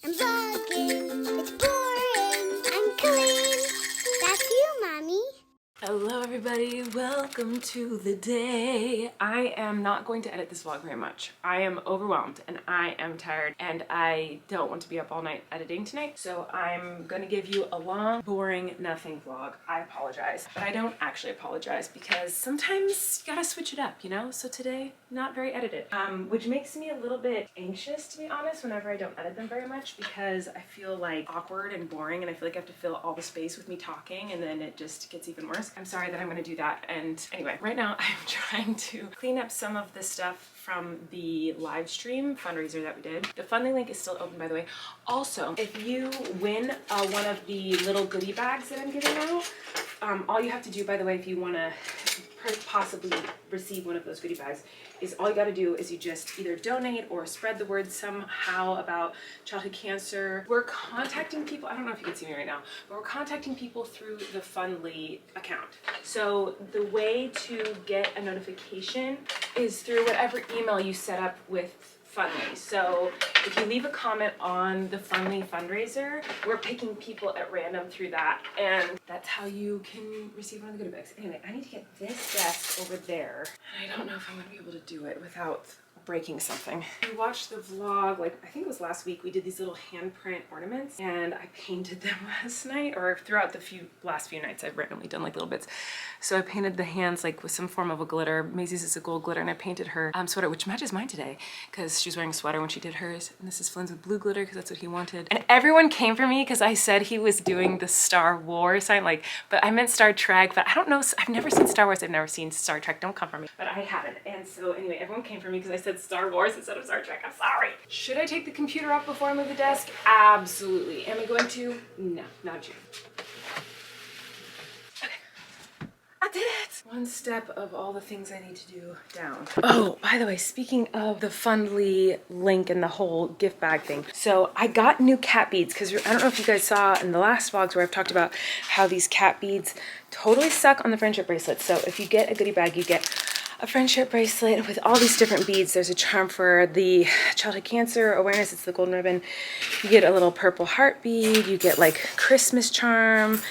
I'm vlogging. It's boring. I'm Colleen. That's you, Mommy. Hello everybody, welcome to the day. I am not going to edit this vlog very much. I am overwhelmed and I am tired and I don't want to be up all night editing tonight. So I'm gonna give you a long, boring, nothing vlog. I apologize, but I don't actually apologize because sometimes you gotta switch it up, you know? So today, not very edited, which makes me a little bit anxious, to be honest, whenever I don't edit them very much because I feel like awkward and boring and I feel like I have to fill all the space with me talking and then it just gets even worse. I'm sorry that I'm gonna do that. And anyway, right now I'm trying to clean up some of the stuff from the live stream fundraiser that we did. The funding link is still open, by the way. Also, if you win one of the little goodie bags that I'm giving out, all you have to do, by the way, if you wanna possibly receive one of those goodie bags, is all you gotta do is you just either donate or spread the word somehow about childhood cancer. We're contacting people, I don't know if you can see me right now, but we're contacting people through the Fundly account. So the way to get a notification is through whatever email you set up with Fundly. So if you leave a comment on the Fundly fundraiser, we're picking people at random through that, and that's how you can receive one of the goodie bags. Anyway, I need to get this desk over there, and I don't know if I'm gonna be able to do it without breaking something. We watched the vlog, like I think it was last week, we did these little handprint ornaments and I painted them last night, or throughout the last few nights I've randomly done like little bits. So I painted the hands like with some form of a glitter. Maisie's is a gold glitter, and I painted her sweater, which matches mine today because she was wearing a sweater when she did hers. And this is Flynn's with blue glitter because that's what he wanted. And everyone came for me because I said he was doing the Star Wars sign, like, but I meant Star Trek, but I don't know, I've never seen Star Wars, I've never seen Star Trek, don't come for me. But I haven't. And so anyway, everyone came for me because I said Star Wars instead of Star Trek. I'm sorry. Should I take the computer off before I move the desk? Absolutely. Am I going to? No, not you. Okay. I did it. One step of all the things I need to do down. Oh, by the way, speaking of the Fundly link and the whole gift bag thing. So I got new cat beads because I don't know if you guys saw in the last vlogs where I've talked about how these cat beads totally suck on the friendship bracelets. So if you get a goodie bag, you get a friendship bracelet with all these different beads. There's a charm for the childhood cancer awareness. It's the golden ribbon. You get a little purple heart bead. You get like Christmas charm.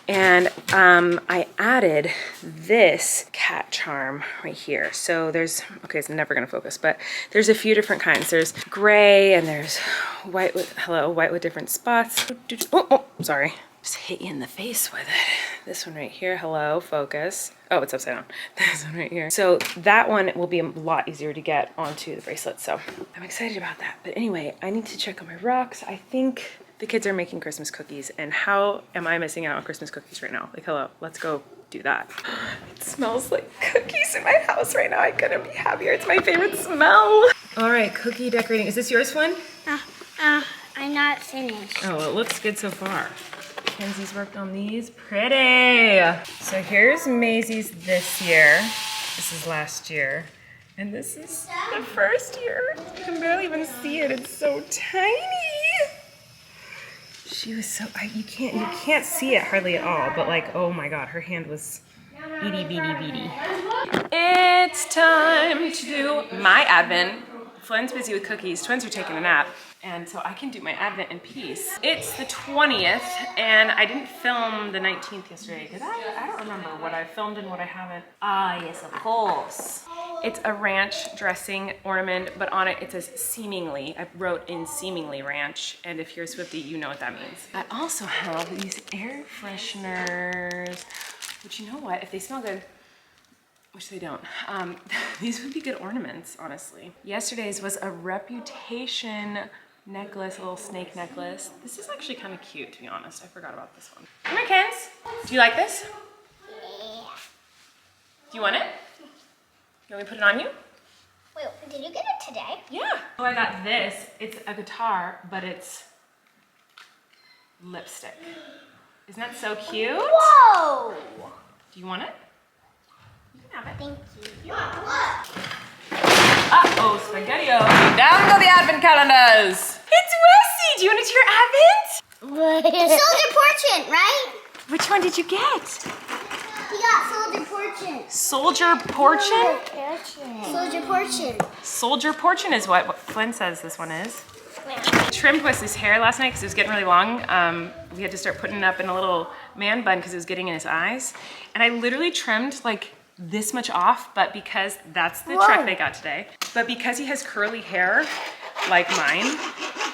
And I added this cat charm right here. So there's, okay, it's never gonna focus, but there's a few different kinds. There's gray and there's white with, hello, white with different spots. Oh, sorry. Just hit you in the face with it. This one right here, hello, focus. Oh, it's upside down. This one right here. So that one will be a lot easier to get onto the bracelet. So I'm excited about that. But anyway, I need to check on my rocks. I think the kids are making Christmas cookies, and how am I missing out on Christmas cookies right now? Like, hello, let's go do that. It smells like cookies in my house right now. I couldn't be happier. It's my favorite smell. All right, cookie decorating. Is this yours, one? I'm not finished. Oh, well, it looks good so far. Kenzie's worked on these. Pretty. So here's Maisie's this year. This is last year. And this is the first year. You can barely even see it. It's so tiny. She was so, you can't see it hardly at all, but like, oh my God, her hand was itty bitty bitty. It's time to do my Advent. Flynn's busy with cookies, twins are taking a nap, and so I can do my Advent in peace. It's the 20th, and I didn't film the 19th yesterday, because I don't remember what I filmed and what I haven't. Ah, yes, of course. It's a ranch dressing ornament, but on it, it says seemingly. I wrote in seemingly ranch, and if you're a Swiftie, you know what that means. I also have these air fresheners, which, you know what, if they smell good, which they don't. These would be good ornaments, honestly. Yesterday's was a Reputation necklace, a little snake necklace. This is actually kind of cute, to be honest. I forgot about this one. Come here, Kens. Do you like this? Yeah. Do you want it? You want me to put it on you? Wait, did you get it today? Yeah. Oh, I got this. It's a guitar, but it's lipstick. Isn't that so cute? Whoa! Do you want it? Thank you. Uh-oh, spaghetti-o. Down go the Advent calendars. It's Wesley. Do you want to do your Advent? Soldier Portrait, right? Which one did you get? We got Soldier Portrait. Soldier Portrait? Soldier Portrait. Soldier Portrait is what Flynn says this one is. Trimmed Wesley's hair last night because it was getting really long. We had to start putting it up in a little man bun because it was getting in his eyes. And I literally trimmed like this much off, but because that's the truck they got today. But because he has curly hair, like mine,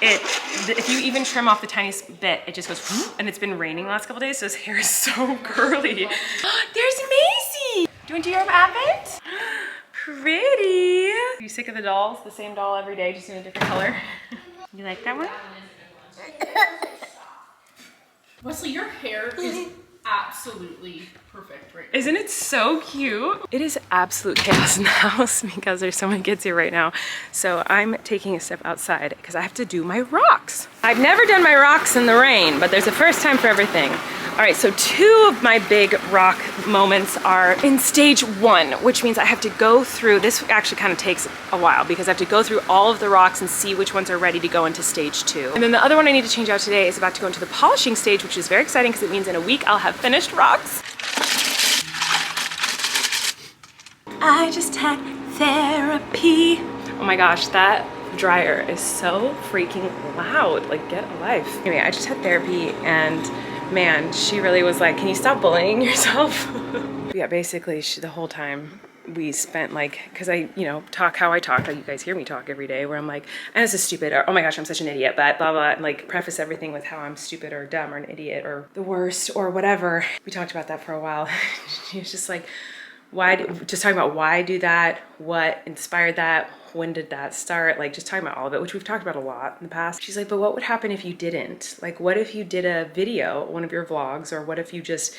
if you even trim off the tiniest bit, it just goes whoop, and it's been raining the last couple days, so his hair is so curly. There's Maisie! Do you want to do your Advent? Pretty. Are you sick of the dolls? The same doll every day, just in a different color? You like that one? Wesley, your hair is absolutely perfect right now. Isn't it so cute? It is absolute chaos in the house because there's so many kids here right now. So I'm taking a step outside because I have to do my rocks. I've never done my rocks in the rain, but there's a first time for everything. All right, so 2 of my big rock moments are in stage 1, which means I have to go through, this actually kind of takes a while because I have to go through all of the rocks and see which ones are ready to go into stage 2. And then the other one I need to change out today is about to go into the polishing stage, which is very exciting because it means in a week I'll have finished rocks. I just had therapy. Oh my gosh, that dryer is so freaking loud. Like, get a life. Anyway, I just had therapy and man, she really was like, can you stop bullying yourself? Yeah, basically the whole time we spent like, cause I, you know, talk how I talk, how you guys hear me talk every day, where I'm like, and this is stupid, or oh my gosh, I'm such an idiot, but blah, blah, and like preface everything with how I'm stupid or dumb or an idiot or the worst or whatever. We talked about that for a while. She was just like, just talking about why do that, what inspired that, when did that start, like just talking about all of it, which we've talked about a lot in the past. She's like, but what would happen if you didn't? Like, what if you did a video, one of your vlogs, or what if you just,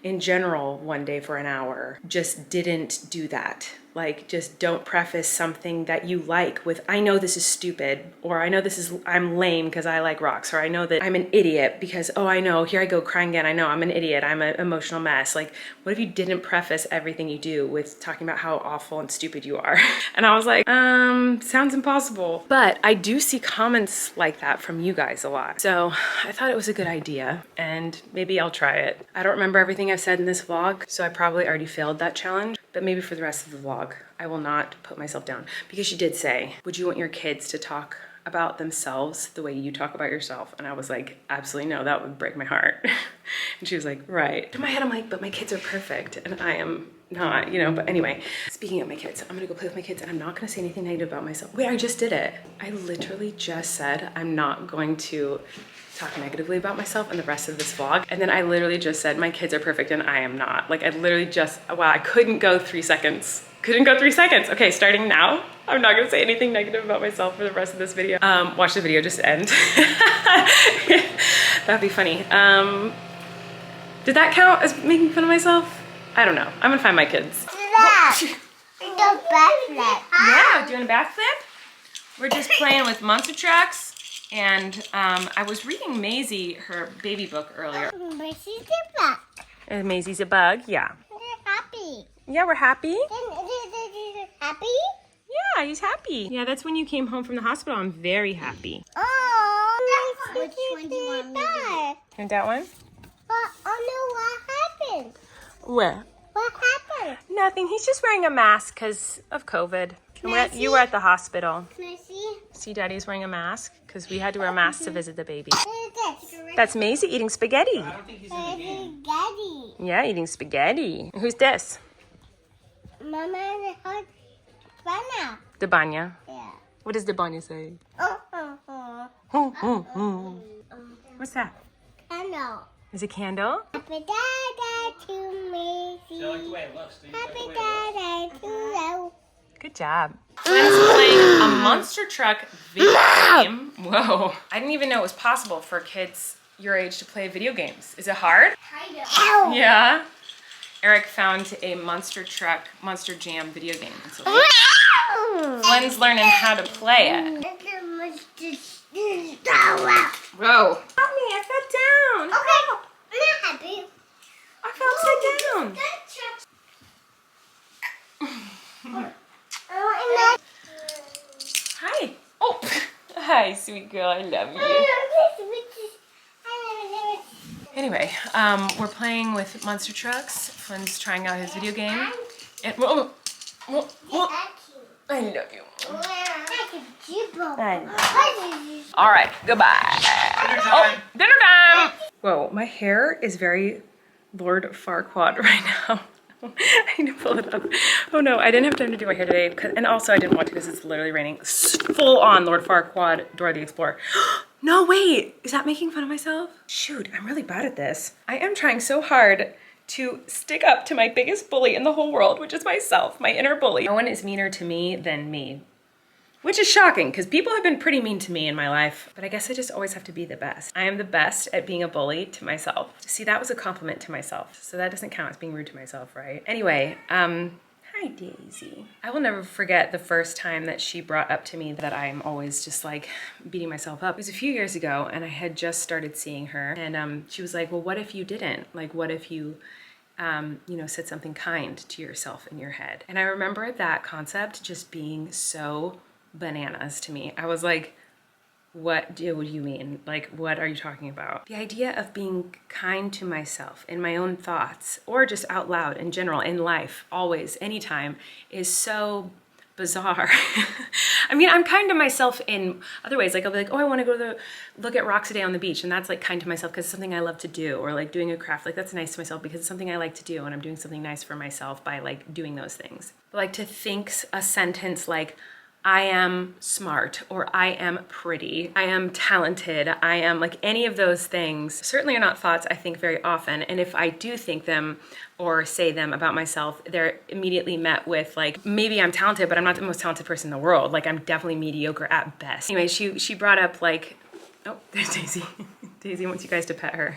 in general, one day for an hour, just didn't do that? Like, just don't preface something that you like with, I know this is stupid, or I know this is, I'm lame because I like rocks, or I know that I'm an idiot because, oh, I know, here I go crying again, I know I'm an idiot, I'm an emotional mess. Like, what if you didn't preface everything you do with talking about how awful and stupid you are? And I was like, sounds impossible. But I do see comments like that from you guys a lot. So I thought it was a good idea, and maybe I'll try it. I don't remember everything I've said in this vlog, so I probably already failed that challenge. But maybe for the rest of the vlog, I will not put myself down. Because she did say, would you want your kids to talk about themselves the way you talk about yourself? And I was like, absolutely no, that would break my heart. And she was like, right. In my head, I'm like, but my kids are perfect and I am not, you know, but anyway. Speaking of my kids, I'm gonna go play with my kids and I'm not gonna say anything negative about myself. Wait, I just did it. I literally just said I'm not going to talk negatively about myself in the rest of this vlog. And then I literally just said my kids are perfect and I am not. Like I literally just, wow, I couldn't go 3 seconds. Couldn't go 3 seconds. Okay, starting now, I'm not gonna say anything negative about myself for the rest of this video. Watch the video just end. That'd be funny. Did that count as making fun of myself? I don't know. I'm gonna find my kids. Yeah, do a backflip. Yeah, doing a backflip? We're just playing with monster trucks. And I was reading Maisie her baby book earlier. Maisie's a bug. Maisie's a bug, yeah. They're happy. Yeah, we're happy. Happy? Yeah, he's happy. Yeah, that's when you came home from the hospital. I'm very happy. Oh, which one do you want me to do? And that one? Oh no, what happened? Where? What happened? Nothing. He's just wearing a mask because of COVID. Can I see? You were at the hospital. Can I see? See, Daddy's wearing a mask because we had to wear masks to visit the baby. What is this? That's Maisie eating spaghetti. I don't think he's in the game. Daddy. Yeah, eating spaghetti. Who's this? Mama and her Bana. Debanya. Yeah. What does Debanya say? What's that? Hello. Is it candle? Happy Dada to me. Do you like the way it looks? Do you like the Happy way it looks? Dada to you. Good job. I'm playing a monster truck video game. Whoa. I didn't even know it was possible for kids your age to play video games. Is it hard? Ow. Yeah. Eric found a monster truck, Monster Jam video game. So Flynn's learning how to play it. Whoa. Help me, I fell down. Okay, I'm not happy. I fell upside down. Hi. Oh. Hi, sweet girl. I love you. Anyway, we're playing with monster trucks. Flynn's trying out his video game. And whoa, whoa, whoa. I love you. I know. All right, goodbye. Oh, dinner time. Whoa, my hair is very Lord Farquaad right now. I need to pull it up. Oh no, I didn't have time to do my hair today. And also I didn't want to because it's literally raining. Full on Lord Farquaad, Dora the Explorer. No, wait, is that making fun of myself? Shoot, I'm really bad at this. I am trying so hard to stick up to my biggest bully in the whole world, which is myself, my inner bully. No one is meaner to me than me. Which is shocking because people have been pretty mean to me in my life, but I guess I just always have to be the best. I am the best at being a bully to myself. See, that was a compliment to myself, so that doesn't count as being rude to myself, right? Anyway, hi Daisy. I will never forget the first time that she brought up to me that I'm always just like beating myself up. It was a few years ago and I had just started seeing her and she was like, well, what if you didn't? Like, what if you you know, said something kind to yourself in your head? And I remember that concept just being so bananas to me. I was like, what do you mean? Like, what are you talking about? The idea of being kind to myself in my own thoughts or just out loud in general in life, always, anytime, is so bizarre. I mean, I'm kind to myself in other ways. Like I'll be like, oh, I want to go look at rocks a day on the beach. And that's like kind to myself because it's something I love to do. Or like doing a craft, like that's nice to myself because it's something I like to do. And I'm doing something nice for myself by like doing those things. But like to think a sentence like, I am smart, or I am pretty, I am talented, I am like any of those things certainly are not thoughts I think very often. And if I do think them or say them about myself, they're immediately met with like, maybe I'm talented, but I'm not the most talented person in the world. Like I'm definitely mediocre at best. Anyway, she brought up like, oh, there's Daisy. Daisy wants you guys to pet her.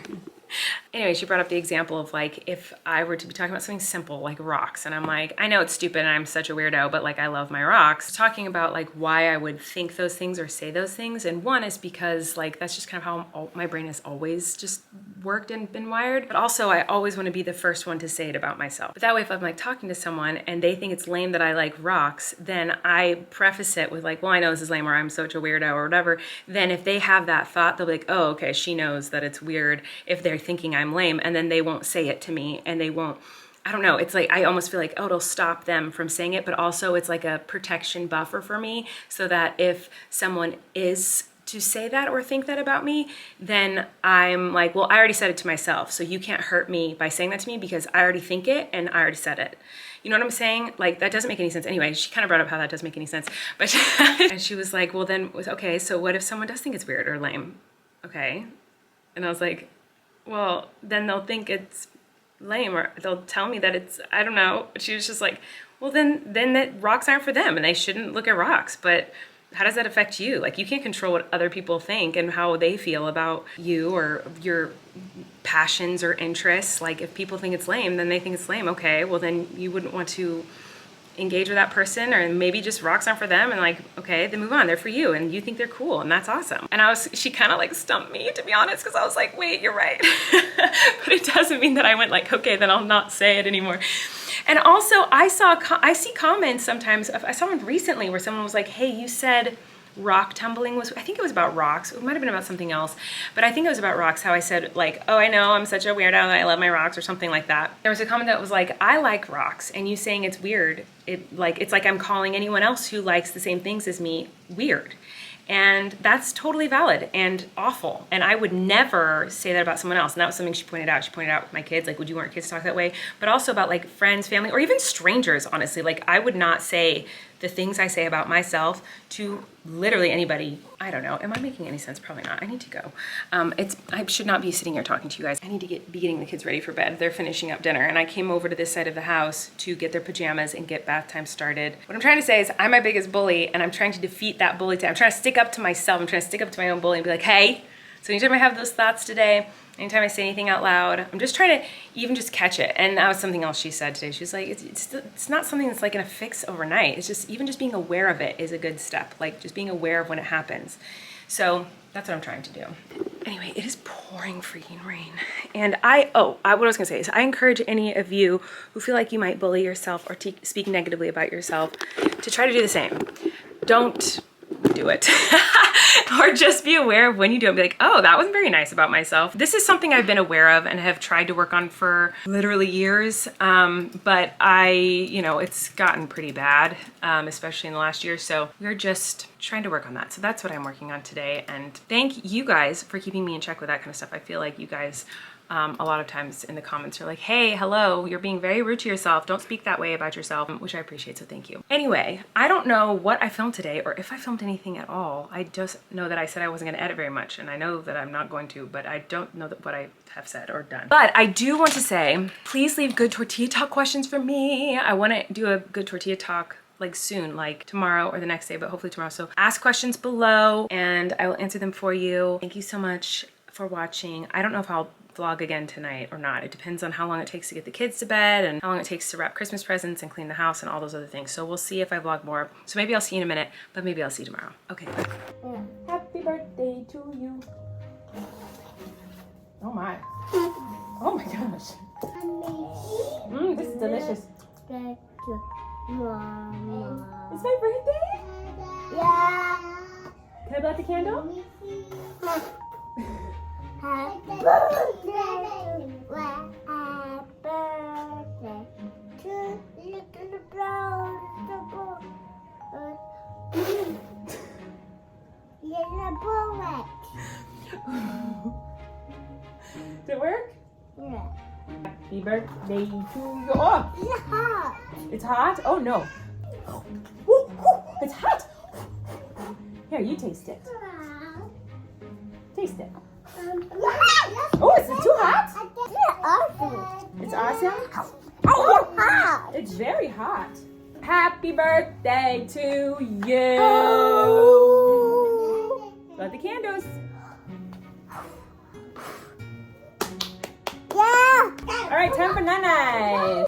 Anyway, she brought up the example of like, if I were to be talking about something simple like rocks, and I'm like, I know it's stupid and I'm such a weirdo, but like I love my rocks. Talking about like why I would think those things or say those things. And one is because like, that's just kind of how my brain has always just worked and been wired. But also I always want to be the first one to say it about myself. But that way, if I'm like talking to someone and they think it's lame that I like rocks, then I preface it with like, well, I know this is lame or I'm such a weirdo or whatever. Then if they have that thought, they'll be like, oh, okay, she knows that it's weird if they're thinking I'm lame, and then they won't say it to me and they won't, I don't know, it's like I almost feel like, oh, it'll stop them from saying it, but also it's like a protection buffer for me so that if someone is to say that or think that about me, then I'm like, well, I already said it to myself, so you can't hurt me by saying that to me because I already think it and I already said it. You know what I'm saying? Like, that doesn't make any sense. Anyway, she kind of brought up how that doesn't make any sense, but and she was like, well then, okay, so what if someone does think it's weird or lame? Okay. And I was like, well, then they'll think it's lame or they'll tell me that it's, I don't know. She was just like, well, then that rocks aren't for them and they shouldn't look at rocks. But how does that affect you? Like, you can't control what other people think and how they feel about you or your passions or interests. Like, if people think it's lame, then they think it's lame. Okay, well, then you wouldn't want to engage with that person, or maybe just rocks aren't for them, and like, okay, then move on, they're for you and you think they're cool and that's awesome. And she kind of like stumped me, to be honest, because I was like, wait, you're right. But it doesn't mean that I went like, okay, then I'll not say it anymore. And also I see comments sometimes. I saw one recently where someone was like, hey, you said rock tumbling was, I think it was about rocks. It might've been about something else, but I think it was about rocks. How I said like, oh, I know I'm such a weirdo and I love my rocks or something like that. There was a comment that was like, I like rocks and you saying it's weird. It's like I'm calling anyone else who likes the same things as me weird. And that's totally valid and awful. And I would never say that about someone else. And that was something she pointed out. She pointed out with my kids, like, would you want your kids to talk that way? But also about like friends, family, or even strangers, honestly. Like, I would not say the things I say about myself to literally anybody. I don't know. Am I making any sense? Probably not. I need to go. I should not be sitting here talking to you guys. I need to be getting the kids ready for bed. They're finishing up dinner. And I came over to this side of the house to get their pajamas and get bath time started. What I'm trying to say is I'm my biggest bully and I'm trying to defeat that bully. I'm trying to stick up to myself. I'm trying to stick up to my own bully and be like, hey, so anytime I have those thoughts today, anytime I say anything out loud, I'm just trying to even just catch it. And that was something else she said today. She was like, it's not something that's like gonna fix overnight. It's just, even just being aware of it is a good step. Like just being aware of when it happens. So that's what I'm trying to do. Anyway, it is pouring freaking rain. And what I was gonna say is I encourage any of you who feel like you might bully yourself or speak negatively about yourself to try to do the same. Don't do it. or just be aware of when you do it and be like, oh, that wasn't very nice about myself. This is something I've been aware of and have tried to work on for literally years. But it's gotten pretty bad, especially in the last year. So we're just trying to work on that. So that's what I'm working on today. And thank you guys for keeping me in check with that kind of stuff. I feel like you guys a lot of times in the comments are like, hey, hello, you're being very rude to yourself. Don't speak that way about yourself, which I appreciate, so thank you. Anyway, I don't know what I filmed today or if I filmed anything at all. I just know that I said I wasn't gonna edit very much, and I know that I'm not going to, but I don't know what I have said or done. But I do want to say, please leave good tortilla talk questions for me. I wanna do a good tortilla talk like soon, like tomorrow or the next day, but hopefully tomorrow. So ask questions below and I will answer them for you. Thank you so much for watching. I don't know if I'll vlog again tonight or not. It depends on how long it takes to get the kids to bed and how long it takes to wrap Christmas presents and clean the house and all those other things. So we'll see if I vlog more. So maybe I'll see you in a minute, but maybe I'll see you tomorrow. Okay, bye. Happy birthday to you. Oh my. Oh my gosh. This is delicious. It's my birthday? Yeah. Can I blow out the candle? Happy birthday. To little brown little bullet. Did it work? Yeah. Happy birthday to you. Oh, It's hot. it's hot? Oh no. It's hot. Here, you taste it. Taste it. Oh, is it too hot? It's awesome? Oh, It's very hot. Happy birthday to you. Blow the candles. Yeah. All right, time for night-night.